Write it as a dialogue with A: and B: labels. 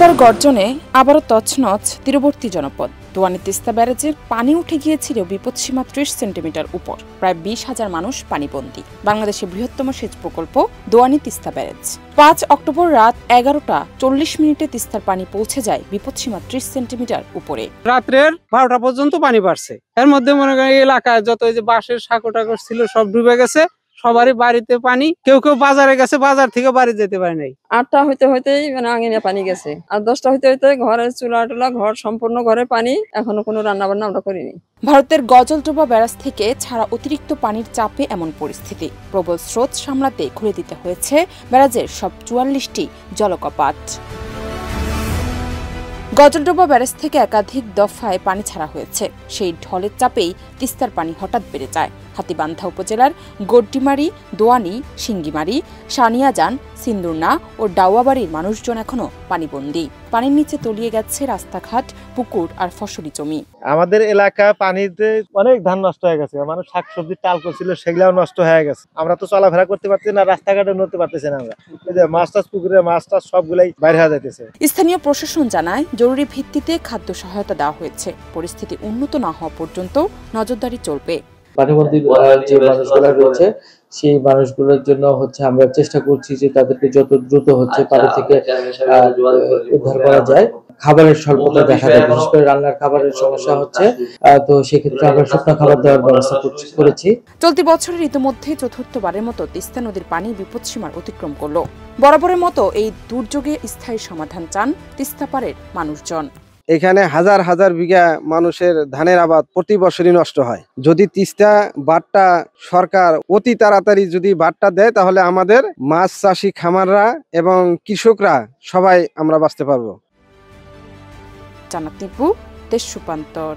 A: তিস্তার গর্জনে আবারও তছনছ তীরবর্তী জনপদ। দোয়ানী তিস্তা ব্যারেজের পানি উঠে গিয়েছিল বিপদসীমা ৩০ সেন্টিমিটার উপর। প্রায় ২০,০০০ মানুষ পানিবন্দী। বাংলাদেশের বৃহত্তম সেচ প্রকল্প দোয়ানী তিস্তা ব্যারেজ। ৫ অক্টোবর রাত ১১টা ৪০ তিস্তার পানি পৌঁছে যায় বিপদসীমা ৩০ সেন্টিমিটার উপরে।
B: রাত্রের ১২টা পর্যন্ত পানি বাড়ছে। এর মধ্যে মনে করেন এলাকায় যত যে বাঁশের সাঁকো টাকো ছিল সব ডুবে গেছে। সবারই বাড়িতে পানি, কেউ কেউ বাজারে গেছে, বাজার থেকে বাড়ি যেতে পারে নাই।
C: ৮টা হইতেই আঙিনে পানি গেছে, আর 10টা হইতে ঘরের চুলা টুলা ঘর সম্পূর্ণ ঘরে পানি। এখনো কোনো রান্না বান্না আমরা করিনি।
A: ভারতের গজলডোবা ব্যারাজ থেকে ছাড়া অতিরিক্ত পানির চাপে এমন পরিস্থিতি। প্রবল স্রোত সামলাতে খুলে দিতে হয়েছে ব্যারাজের সব ৪৪টি জলকপাট। গজলডোবা ব্যারেজ থেকে একাধিক দফায় পানি ছাড়া হয়েছে। সেই ঢলের চাপেই তিস্তার পানি হঠাৎ বেড়ে যায়। হাতীবান্ধা উপজেলার গড্ডিমারি, দোয়ানী, সিঙ্গিমারি, সানিয়াজান, সিন্দুরনা ও ডাওয়াবাড়ির মানুষজন এখনো পানিবন্দী। পানির নিচে তলিয়ে গেছে রাস্তাঘাট, পুকুর আর ফসলি জমি।
D: আমাদের এলাকা পানিতে অনেক ধান নষ্ট হয়ে গেছে, মানুষ শাকসবজি টাল করছিল সেগুলাও নষ্ট হয়ে গেছে। আমরা তো চলাফেরা করতে পারছি না, রাস্তাঘাটে নড়তে পারতেছি না। আমরা এই যে মাছ টাছ পুকুরে মাছ টাছ সবগুলাই বাইরে হয়ে যাইতেছে।
A: স্থানীয় প্রশাসন জানায় জরুরি ভিত্তিতে খাদ্য সহায়তা দেওয়া হয়েছে। পরিস্থিতি উন্নত না হওয়া পর্যন্ত নজরদারি চলবে।
E: পানিবন্দী যে মানুষগুলো রয়েছে সেই মানুষগুলোর জন্য আমরা চেষ্টা করছি যে তাদেরকে যত দ্রুত পানি থেকে উদ্ধার করা যায়। খাবারের স্বল্পতা দেখা দেয়, বিশেষ করে রান্নার খাবারের সমস্যা হচ্ছে, তো সেক্ষেত্রে আমরা শুকনো খাবার দেওয়ার ব্যবস্থা করেছি।
A: চলতি বছরের ইতিমধ্যে চতুর্থবারের মতো তিস্তা নদীর পানি বিপদসীমার অতিক্রম করল। বরাবরের মতো এই দুর্যোগে স্থায়ী সমাধান চান তিস্তা পাড়ের মানুষজন।
F: এখানে হাজার হাজার বিঘা মানুষের ধানের আবাদ প্রতি বছরই নষ্ট হয়। যদি তিস্তা বাঁধটা সরকার অতি তাড়াতাড়ি যদি বাঁধটা দেয় তাহলে আমাদের মাছ চাষি খামাররা এবং কৃষকরা সবাই আমরা বাঁচতে পারবো।
A: জান্নাত নিপু, দেশ রূপান্তর।